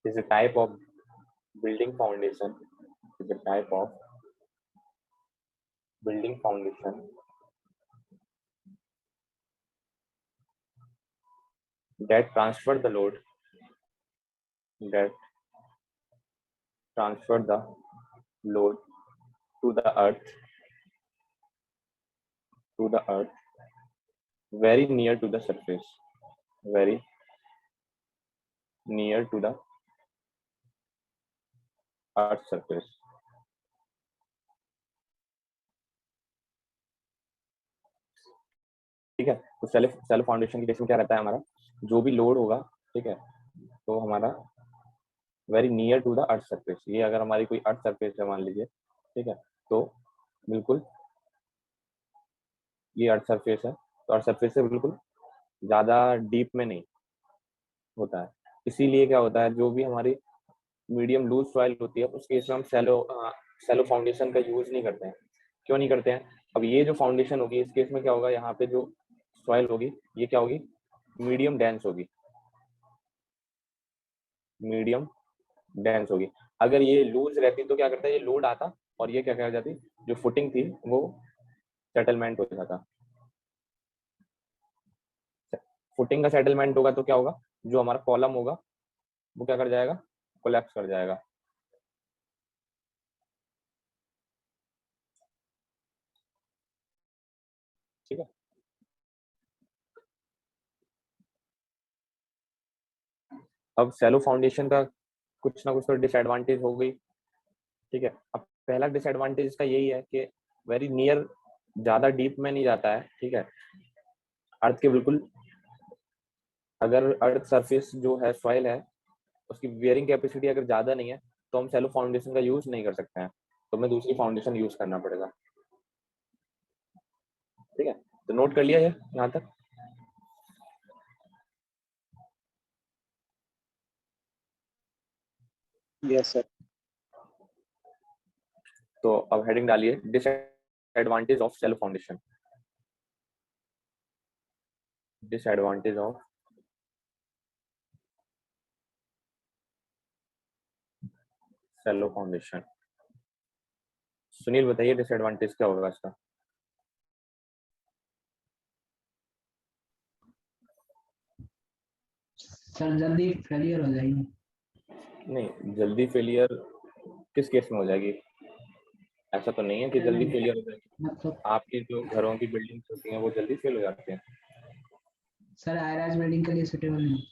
is a type of building foundation. Is a type of building foundation that transfer the load, that transfer the load to the earth, very near to the surface, very near to the earth surface. ठीक है, तो self foundation के case में क्या रहता है, हमारा जो भी लोड होगा, ठीक है, तो हमारा very near to the earth surface. ये अगर हमारी कोई अर्थ सरफेस है मान लीजिए, ठीक है, तो बिल्कुल ये अर्थ सरफेस है, तो अर्थ सरफेस से बिल्कुल ज्यादा डीप में नहीं होता है। इसीलिए क्या होता है, जो भी हमारी मीडियम लूज सॉइल होती है उस केस में हम सैलो फाउंडेशन का यूज नहीं करते हैं। क्यों नहीं करते हैं? अब ये जो फाउंडेशन होगी इस केस में क्या होगा, यहाँ पे जो सॉइल होगी ये क्या होगी, मीडियम डेंस होगी, मीडियम डेंस होगी। अगर ये लूज रहती तो क्या करता है, ये लोड आता और ये क्या कर जाती, जो फुटिंग थी वो सेटलमेंट हो जाता। फुटिंग का सेटलमेंट होगा तो क्या होगा, जो हमारा कॉलम होगा वो क्या कर जाएगा, कोलैप्स कर जाएगा। ठीक है, अब सैलो फाउंडेशन का कुछ ना कुछ तो डिसएडवांटेज हो गई। ठीक है, अब पहला डिसएडवांटेज इसका यही है कि वेरी नियर, ज्यादा डीप में नहीं जाता है। ठीक है, अर्थ के बिल्कुल, अगर अर्थ सरफेस जो है सॉइल है उसकी वेयरिंग कैपेसिटी अगर ज्यादा नहीं है तो हम सैलो फाउंडेशन का यूज नहीं कर सकते हैं, तो हमें दूसरी फाउंडेशन यूज करना पड़ेगा। ठीक है, तो नोट कर लिया है यहाँ तक। Yes sir. तो अब हेडिंग डालिए, disadvantage of shallow foundation. Disadvantage of shallow foundation. Sunil बताइए डिसएडवांटेज क्या होगा इसका? सर जल्दी फेलियर हो जाएगी। नहीं, जल्दी फेलियर किस केस में हो जाएगी? ऐसा तो नहीं है कि जल्दी फेलियर हो जाएगी। आपकी जो घरों की बिल्डिंग होती हैं वो जल्दी फेल हो जाती हैं। सर हाई राइज बिल्डिंग के लिए सुटेबल नहीं।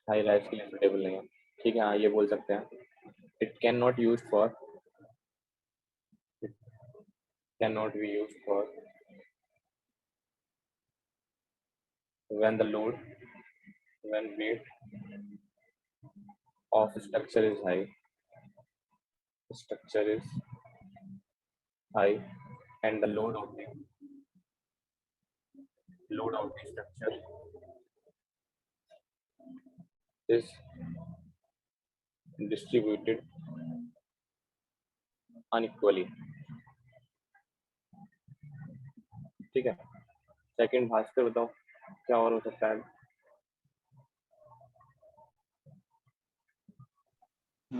हाई राइज के लिए सुटेबल नहीं है, ठीक है, हाँ ये बोल सकते हैं। It can not use for, cannot be used for when the load, when weight of structure is high, structure is high and the load of the structure is distributed unequally। ठीक है, सेकंड भास्कर बताओ क्या और हो सकता है?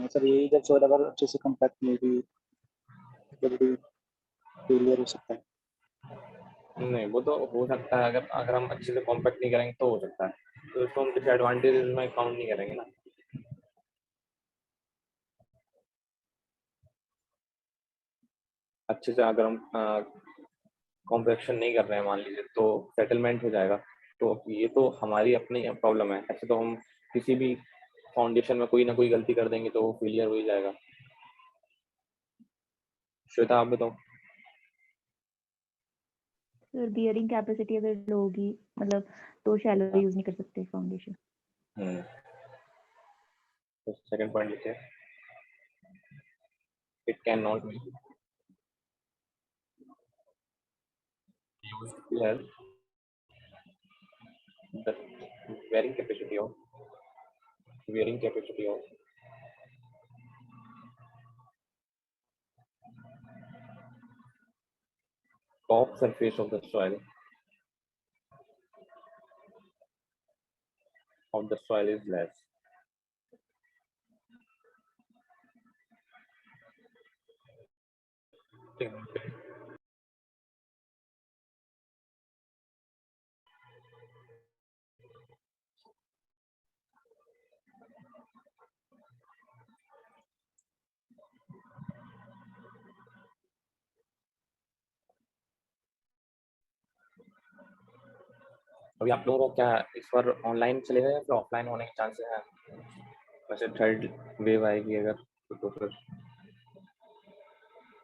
Sir यही जब सोलर अगर अच्छे से कॉम्पैक्ट नहीं हुई जल्दी फेलियर हो सकता है। नहीं, वो तो हो सकता है, अगर हम अच्छे से कॉम्पैक्ट नहीं करेंगे तो हो सकता है, तो इसको हम डिसएडवांटेज में काउंट नहीं करेंगे ना। अच्छे से अगर हम कॉम्पैक्शन नहीं कर रहे हैं मान लीजिए तो सेटलमेंट हो जाएगा, तो ये तो हमारी अपनी प्रॉब्लम है। ऐसे तो हम किसी भी फाउंडेशन में कोई ना कोई गलती कर देंगे तो वो फेलियर हो ही जाएगा। श्वेता आप बताओ। सर बियरिंग कैपेसिटी अगर लो होगी मतलब तो शैलो यूज नहीं कर सकते फाउंडेशन। तो सेकंड पॉइंट लिखिए, it can not be used to have the wearing capacity of top surface of the soil is less, अभी आप लोगों को क्या इस बार ऑनलाइन चलेगा या फिर ऑफलाइन होने के चांसेस हैं? वैसे थर्ड वेव आएगी अगर तो फिर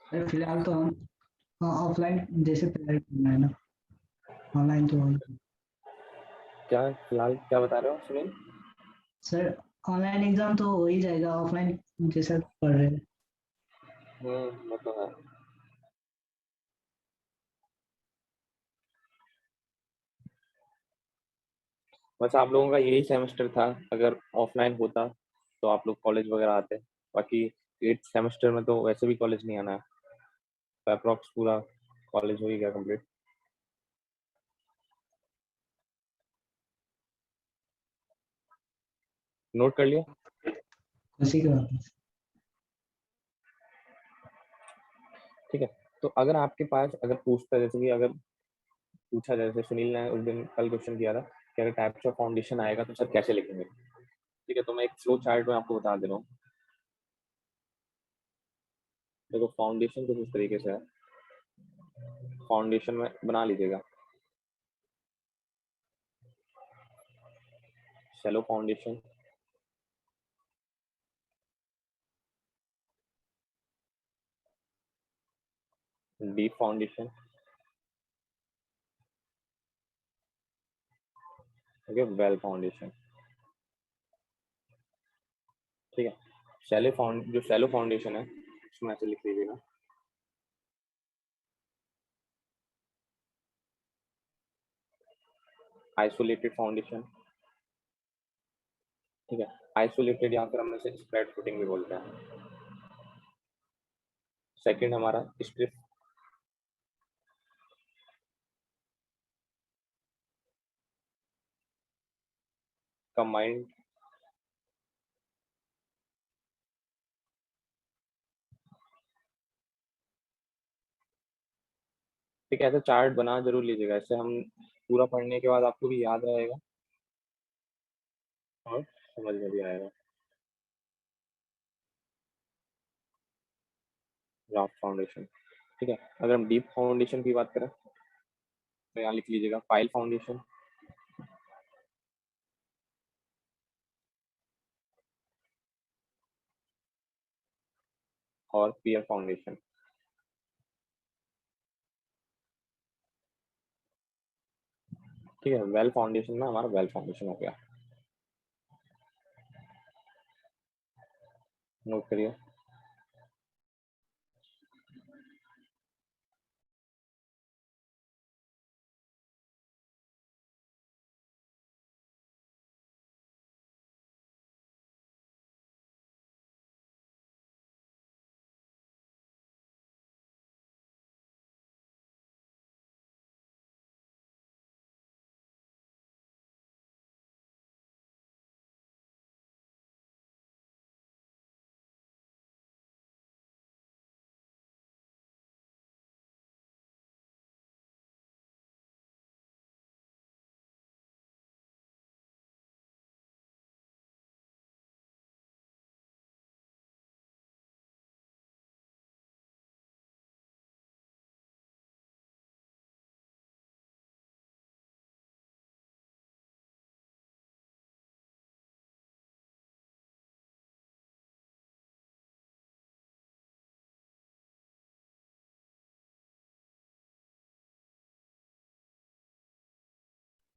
सर फिलहाल तो हम ऑफलाइन जैसे तैयारी करना है ना, ऑनलाइन तो वही। क्या फिलहाल क्या बता रहे हो सुनील? सर ऑनलाइन एग्जाम तो हो ही जाएगा, ऑफलाइन जैसा पढ़ रहे हैं। वो तो है। बस आप लोगों का यही सेमेस्टर था, अगर ऑफलाइन होता तो आप लोग कॉलेज वगैरह आते। बाकी 8th सेमेस्टर में तो वैसे भी कॉलेज नहीं आना है, तो अप्रॉक्स पूरा कॉलेज हो ही गया कंप्लीट। नोट कर लिया? उसी के बाद ठीक है। तो अगर आपके पास अगर पूछता जैसे कि अगर पूछा जैसे सुनील ने उस दिन कल क्वेश्चन किया था कि अगर टाइप्स ऑफ फाउंडेशन आएगा तो सर कैसे लिखेंगे? ठीक है, तो मैं एक फ्लो चार्ट में आपको बता दे रहा हूँ। देखो फाउंडेशन कुछ इस तरीके से है, फाउंडेशन में बना लीजिएगा shallow foundation, deep foundation, okay, well foundation. ठीक है, जो शैलो फाउंडेशन है उसमें ऐसे लिख लीजिएगा आइसोलेटेड फाउंडेशन। ठीक है, आइसोलेटेड या फिर हम इसे स्प्रेड फुटिंग भी बोलते हैं। सेकंड हमारा स्ट्रिप कंबाइंड, ठीक है, ऐसा चार्ट बना जरूर लीजिएगा, इससे हम पूरा पढ़ने के बाद आपको भी याद रहेगा और समझ में भी आएगा। Raft foundation. ठीक है, अगर हम डीप फाउंडेशन की बात करें तो यहाँ लिख लीजिएगा पाइल फाउंडेशन, और पियर फाउंडेशन। ठीक है, वेल फाउंडेशन में हमारा वेल फाउंडेशन हो गया, नोट करिए।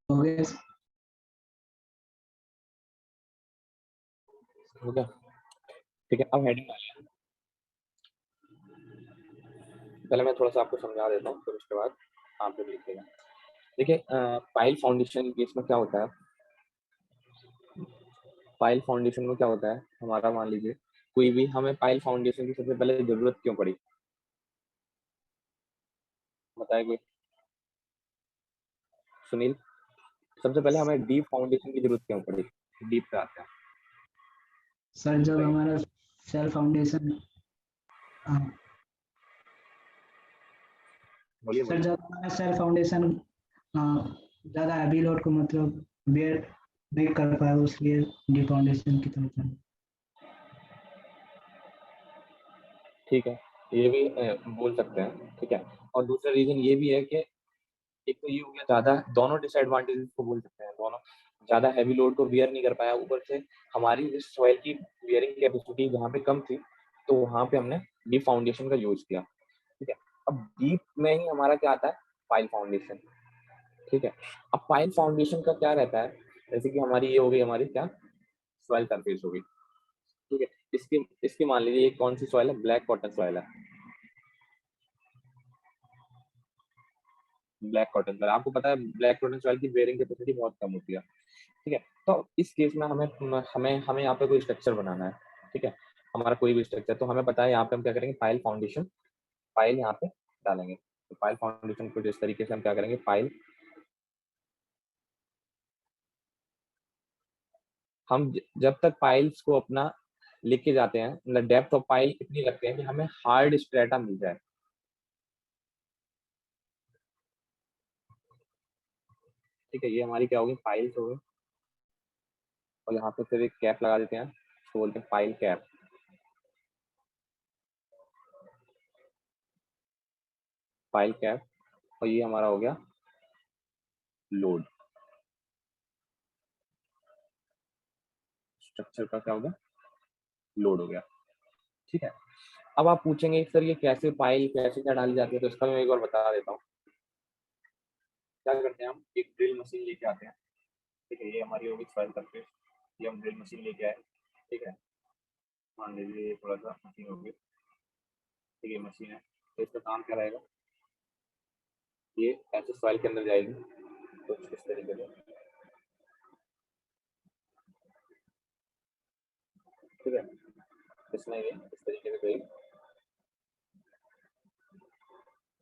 हो गया। हो गया? ठीक है, अब हेडिंग डालिए। पहले मैं थोड़ा सा आपको समझा देता हूँ, फिर उसके बाद आप लोग लिखिएगा। देखिए, पाइल फाउंडेशन के इसमें क्या होता है, पाइल फाउंडेशन में क्या होता है, हमारा मान लीजिए कोई भी, हमें पाइल फाउंडेशन की सबसे पहले जरूरत क्यों पड़ी, बताए कोई? सुनील, सबसे पहले हमें डीप फाउंडेशन की जरूरत क्यों पड़ी? डीप पे आते हैं, सर जब बताइए। हमारा सेल्फ फाउंडेशन बोलिए सर बोलिए। जब हमारा सर फाउंडेशन ज़्यादा हैवी लोड को मतलब बेयर नहीं कर पाए उसलिए डी फाउंडेशन की तरफ जाना। ठीक है, ये भी बोल सकते हैं, ठीक है। और दूसरा रीजन ये भी है कि एक तो ये हो गया ज़्यादा, दोनों डिसएडवांटेजेस को बोल सकते हैं, दोनों ज़्यादा हैवी लोड को बियर नहीं कर पाया, ऊपर से हमारी इस सॉइल की बियरिंग कैपेसिटी जहाँ पे कम थी, तो वहाँ पे हमने डीप फाउंडेशन का यूज़ किया, ठीक है। अब डीप में ही हमारा क्या आता है, पाइल फाउंडेशन, ठीक है। अब पाइल फाउंडेशन का क्या रहता है, जैसे कि हमारी ये हो गई, हमारी क्या सॉइल सरफेस हो गई, ठीक है। इसकी इसकी मान लीजिए ये कौन सी सॉइल है, ब्लैक कॉटन सॉइल है, ब्लैक कॉटन सॉइल। आपको पता है ब्लैक कॉटन सॉइल की बेयरिंग कैपेसिटी बहुत कम होती है, ठीक है। तो इस केस में हमें हमें हमें यहाँ पे कोई स्ट्रक्चर बनाना है, ठीक है। हमारा कोई भी स्ट्रक्चर, तो हमें पता है यहाँ पे हम क्या करेंगे, पाइल फाउंडेशन, पाइल यहाँ पे डालेंगे। तो पाइल फाउंडेशन को जिस तरीके से हम क्या करेंगे, पाइल हम जब तक पाइल्स को अपना लेके जाते हैं, मतलब डेप्थ ऑफ पाइल इतनी रखते हैं कि हमें हार्ड स्ट्रेटा मिल जाए, ठीक है। ये हमारी क्या होगी, पाइल्स हो गई। और यहाँ पे फिर एक कैप लगा देते हैं, इसको बोलते हैं पाइल कैप, पाइल कैप। और ये हमारा हो गया लोड, स्ट्रक्चर का क्या हो गया, लोड हो गया, ठीक है। अब आप पूछेंगे सर ये कैसे पाइल कैसे क्या डाली जाती है, तो इसका मैं एक बार बता देता हूँ। क्या करते हैं, हम एक ड्रिल मशीन लेके आते हैं, ठीक है। ये हमारी होगी सॉइल सरफेस, ये हम ड्रिल मशीन लेके आए, ठीक है। मान लीजिए ये थोड़ा सा मशीन होगी, ठीक है, मशीन है। तो इसका काम क्या रहेगा, ये ऐसे सॉइल के अंदर जाएगी, तो इस तरीके से, ठीक है। इसमें ये इस तरीके से गई,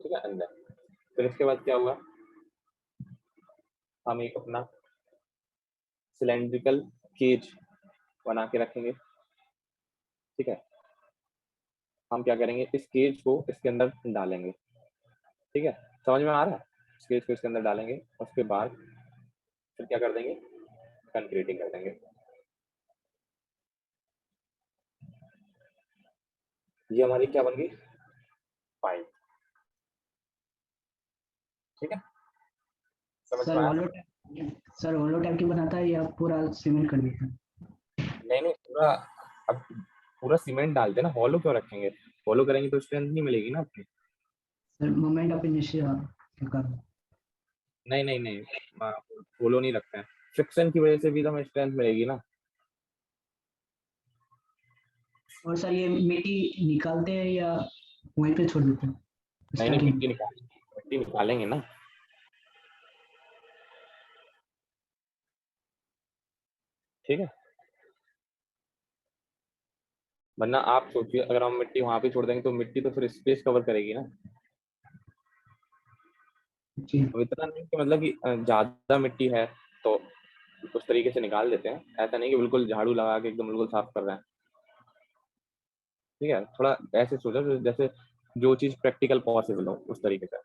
ठीक है, अंदर। फिर इसके बाद क्या हुआ, हम एक अपना सिलेंड्रिकल केज बना के रखेंगे, ठीक है। हम क्या करेंगे, इस केज को इसके अंदर डालेंगे, ठीक है। समझ में आ रहा है, इस केज को इसके अंदर डालेंगे, उसके बाद फिर क्या कर देंगे, कंक्रीटिंग कर देंगे। ये हमारी क्या बन गई, पाइप, ठीक है। समझ सर में आया, होलो टाइप की बनाता है या पूरा सीमेंट कर देता है? नहीं नहीं पूरा, अब पूरा सीमेंट डालते हैं ना, हॉलो क्यों रखेंगे, हॉलो करेंगे तो स्ट्रेंथ नहीं मिलेगी ना अपनी। सर मोमेंट ऑफ इनर्शिया के कारण। नहीं नहीं नहीं, हॉलो नहीं रखते हैं, फ्रिक्शन की वजह से भी तो हमें स्ट्रेंथ मिलेगी ना। और सर ये मिट्टी निकालते हैं या वहीं पे छोड़ देते हैं नहीं नहीं, स्टार्टिंग? मिट्टी निकालेंगे ना, ठीक है। वरना आप सोचिए अगर हम मिट्टी वहां पे छोड़ देंगे तो मिट्टी तो फिर स्पेस कवर करेगी ना। जी अब इतना नहीं कि मतलब कि ज्यादा मिट्टी है तो उस तरीके से निकाल देते हैं, ऐसा नहीं कि बिल्कुल झाड़ू लगा के एकदम बिल्कुल साफ कर रहे हैं, ठीक है। थोड़ा ऐसे सोचो जैसे जो चीज प्रैक्टिकल पॉसिबल हो उस तरीके से,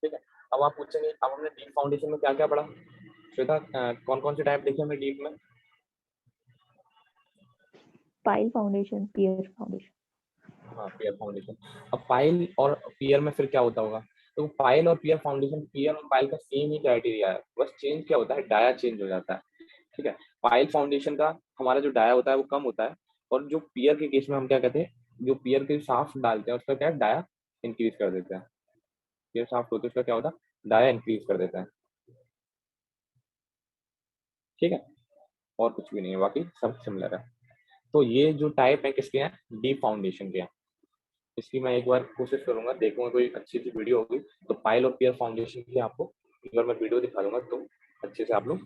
ठीक है। अब आप पूछेंगे, अब हमने डीप फाउंडेशन में क्या क्या पढ़ा, श्वेता, कौन कौन से टाइप देखे हमने डीप में। पाइल फाउंडेशन, पियर फाउंडेशन। हाँ, पियर फाउंडेशन। अब पाइल और पियर में फिर क्या होता होगा, तो पाइल और पियर फाउंडेशन, पियर और पाइल का सेम ही क्राइटेरिया है, बस चेंज क्या होता है, डाया चेंज हो जाता है, ठीक है। पाइल फाउंडेशन का हमारा जो डाया होता है वो कम होता है, और जो पियर के केस में हम क्या कहते हैं, जो पियर के साफ डालते हैं उसका क्या है, डाया इंक्रीज कर देते हैं। पियर साफ होते हैं उसका क्या होता है, डाया इंक्रीज कर देते हैं, ठीक है। और कुछ भी नहीं है, बाकी सब सिमिलर है। तो ये जो टाइप है किसके हैं, डीप फाउंडेशन के हैं। इसकी मैं एक बार कोशिश करूंगा, देखूंगा कोई अच्छी सी वीडियो होगी तो पाइल और पियर फाउंडेशन की आपको एक बार मैं वीडियो दिखा दूंगा, तो अच्छे से आप लोग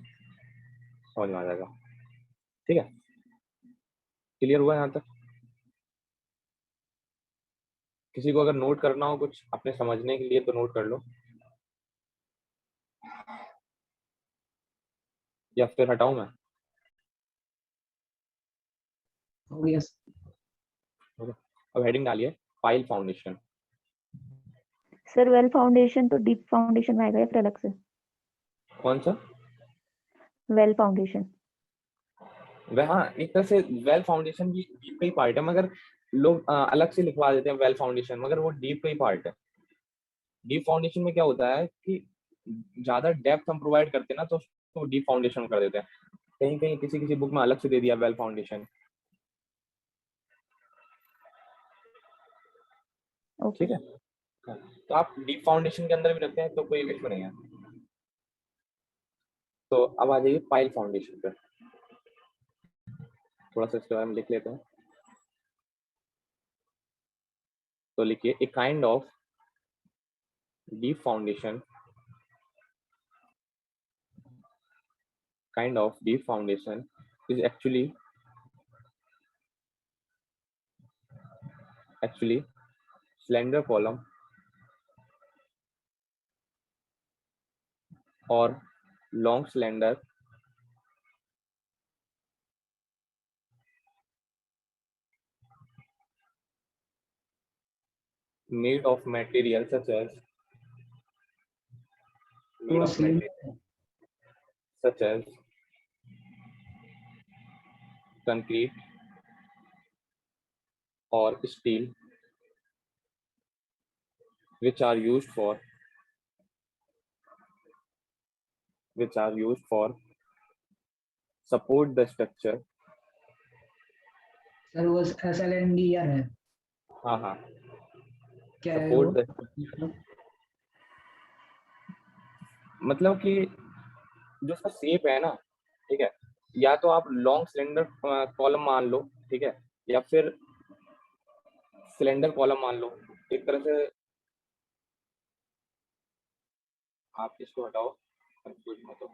समझ में आ जाएगा, ठीक है। क्लियर हुआ यहाँ तक, किसी को अगर नोट करना हो कुछ अपने समझने के लिए तो नोट कर लो, या फिर हटाऊं मैं। हो गया। अब हेडिंग डालिए pile foundation, sir well foundation तो डीप फाउंडेशन में आएगा या फिर अलग से? कौन सा? Well foundation. वह हाँ, एक तरह से वेल फाउंडेशन भी डीप का ही पार्ट है, मगर लोग अलग से लिखवा देते हैं वेल फाउंडेशन, मगर वो डीप का ही पार्ट है। डीप फाउंडेशन में क्या होता है कि ज्यादा डेप्थ हम प्रोवाइड करते हैं ना, तो उसको डीप फाउंडेशन कर देते हैं। कहीं कहीं किसी किसी बुक में अलग से दे दिया वेल फाउंडेशन। ओके। ठीक है, हाँ, तो आप डीप फाउंडेशन के अंदर भी रखते हैं तो कोई इशू नहीं है। तो अब आ जाइए पाइल फाउंडेशन पे, थोड़ा सा इसके बारे में लिख लेते हैं। तो लिखिए a kind of deep foundation, kind of deep foundation is actually slender column or long slender made of material such as made वो of material such as concrete or steel, which are used for support the structure. Sir वो SLNDR है, हाँ हाँ, क्या है support वो? the, मतलब कि जो उसका शेप है ना, ठीक है, या तो आप लॉन्ग सिलेंडर कॉलम मान लो, ठीक है, या फिर सिलेंडर कॉलम मान लो। एक तरह से आप इसको हटाओ, कंफ्यूज मत हो,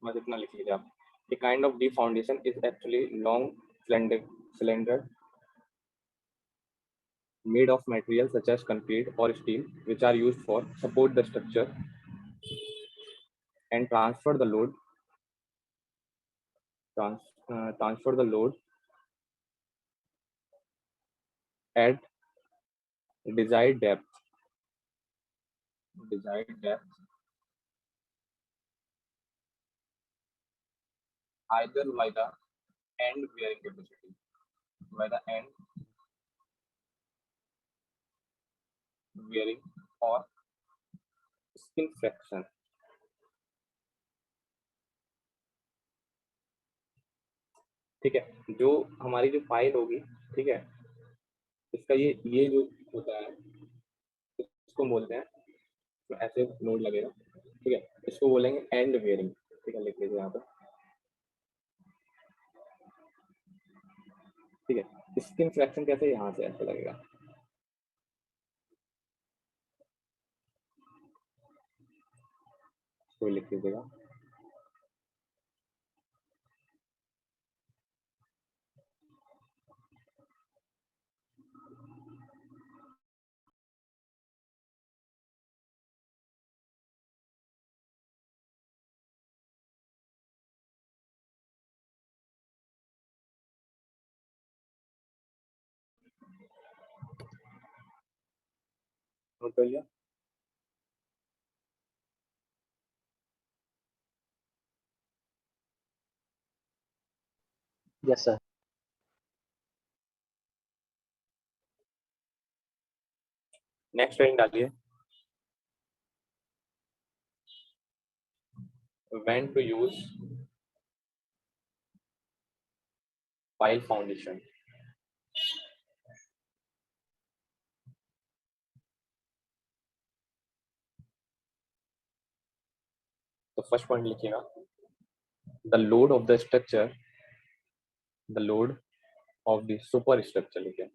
बस इतना लिख लीजिए आप। A kind of deep foundation is actually long cylinder made of materials such as concrete or steel, which are used for support the structure and transfer the load at desired depth either by the end bearing capacity, by the end bearing or skin fraction। ठीक है, जो हमारी जो file होगी, ठीक है, इसका ये जो होता है इसको बोलते हैं, तो ऐसे नोड लगेगा, ठीक है, इसको बोलेंगे एंड बेयरिंग। ठीक है, लिख लीजिए यहाँ पर। ठीक है, स्किन फ्रैक्शन कैसे, यहाँ से ऐसे लगेगा। इसको लिख लीजिएगा। नोट कर लिया? Yes, sir. नेक्स्ट लाइन डालिए, when to use pile foundation। तो फर्स्ट पॉइंट लिखिएगा, the load of the structure, the load of the superstructure लिखिए,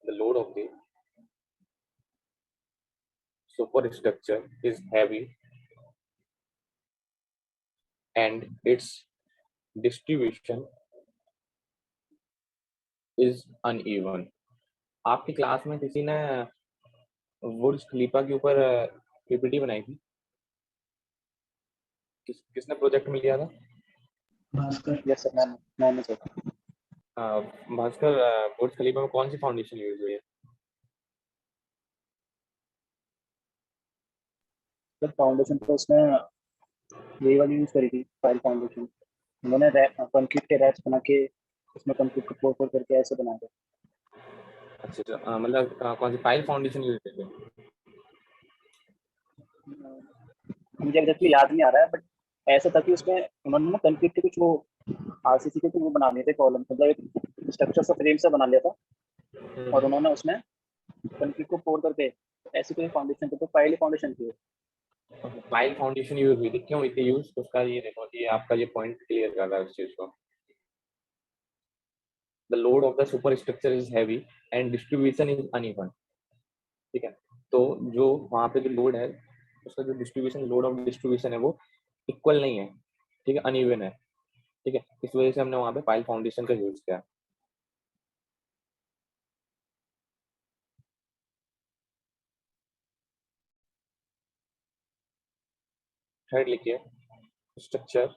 the load of the superstructure is heavy and its distribution is uneven। आपकी class में किसी ने बुर्ज खलीफा के ऊपर PPT बनाई थी? किसने प्रोजेक्ट में लिया था? भास्कर। Yes, sir. मैंने सोचा। भास्कर, बुर्ज खलीफा में कौन सी फाउंडेशन यूज हुई है? तो फाउंडेशन तो उसमें यही वाली यूज करी थी, फाइल फाउंडेशन। उन्होंने कंक्रीट के रैक्स बना के उसमें कंक्रीट को पोर पोर करके ऐसे बनाए थे। अच्छा अच्छा, मतलब कौन सी फाइल फाउंडेशन यूज की थी? मुझे एग्जैक्टली याद नहीं आ रहा है, बट ऐसा था कि उसमें उन्होंने ना कंक्रीट के कुछ वो आरसीसी के कुछ वो बना लिए थे कॉलम, मतलब एक स्ट्रक्चर सा फ्रेम सा बना लिया था, और उन्होंने उसमें कंक्रीट को पोर करके ऐसी कोई फाउंडेशन थी, तो फाइल फाउंडेशन थी। फाइल फाउंडेशन यूज हुई थी, क्यों हुई थी यूज? उसका ये देखो, ये आपका ये पॉइंट क्लियर कर रहा है उस चीज को। The load of the super structure is heavy and distribution is uneven. ठीक है, तो जो वहाँ पे जो लोड है, उसका जो डिस्ट्रीब्यूशन, लोड ऑफ डिस्ट्रीब्यूशन है वो इक्वल नहीं है, ठीक है, अनइवन है। ठीक है, इस वजह से हमने वहाँ पे फाइल फाउंडेशन का यूज किया। थर्ड लिखिए, structure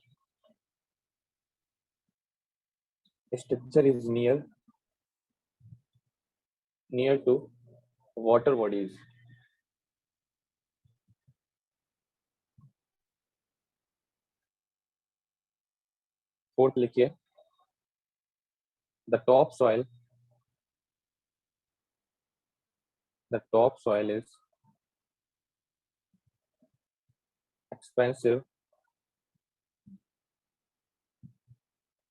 structure is near to water bodies. Fourth लिखिए, the top soil is expensive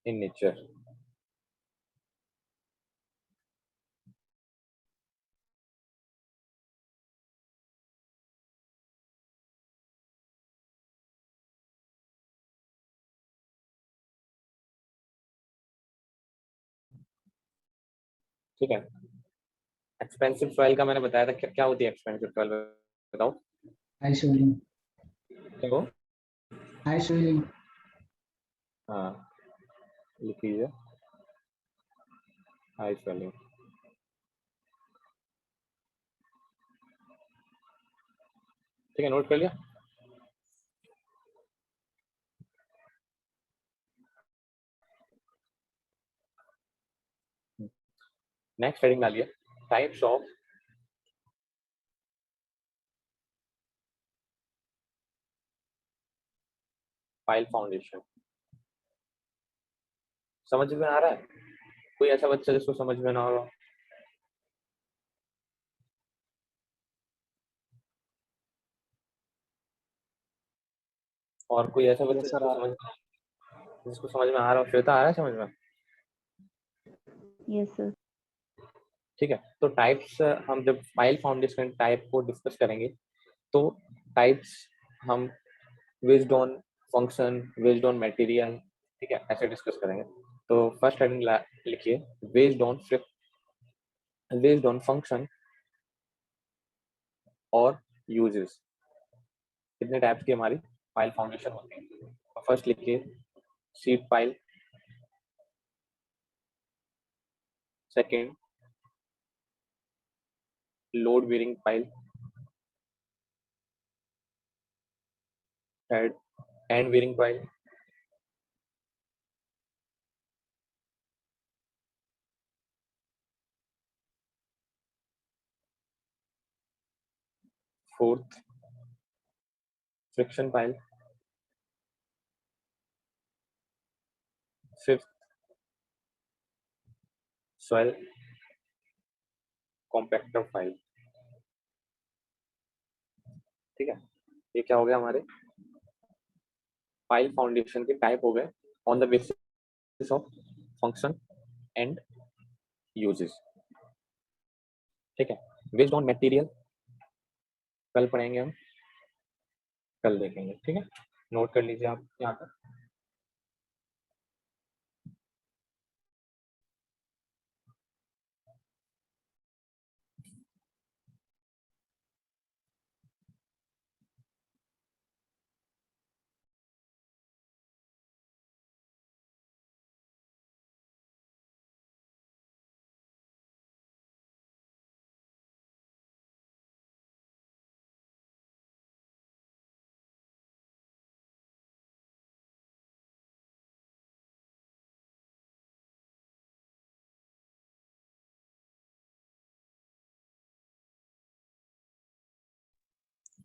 in nature। ठीक है, एक्सपेंसिव सॉइल का मैंने बताया था, क्या क्या होती है एक्सपेंसिव सॉइल, बताओ। हाई सोइलिंग। देखो, हाई सोइलिंग। हाँ, लिख लीजिए, हाई सॉइलिंग। ठीक है, नोट कर लिया। नेक्स्ट हेडिंग डालिए, टाइप्स ऑफ फाइल फाउंडेशन। समझ में आ रहा है? कोई ऐसा बच्चा जिसको समझ में ना आ रहा हो? और कोई ऐसा बच्चा यस सर, जिसको समझ में आ रहा हो? श्वेता, आ रहा है समझ में? Yes sir. ठीक है, तो टाइप्स, हम जब फाइल फाउंडेशन टाइप को डिस्कस करेंगे, तो टाइप्स हम based on function, based on material, ठीक है, ऐसे डिस्कस करेंगे। तो फर्स्ट हेडिंग लिखिए, बेस्ड ऑन फंक्शन और यूजेस। कितने टाइप्स की हमारी फाइल फाउंडेशन होती है? तो फर्स्ट लिखिए, sheet file. Second, load bearing file. Third, and bearing file. Fourth, friction file. Fifth, soil compactor file. ठीक है, ये क्या हो गया, हमारे फाइल फाउंडेशन के टाइप हो गए on the basis of function and uses. ठीक है, बेस्ड ऑन मटेरियल कल पढ़ेंगे हम, कल देखेंगे। ठीक है, नोट कर लीजिए आप यहाँ पर।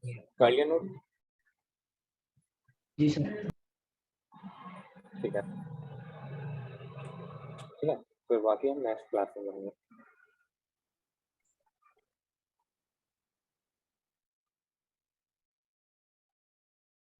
कर लिया नोट? जी सर। ठीक है, फिर बाकी हम नेक्स्ट क्लास में करेंगे।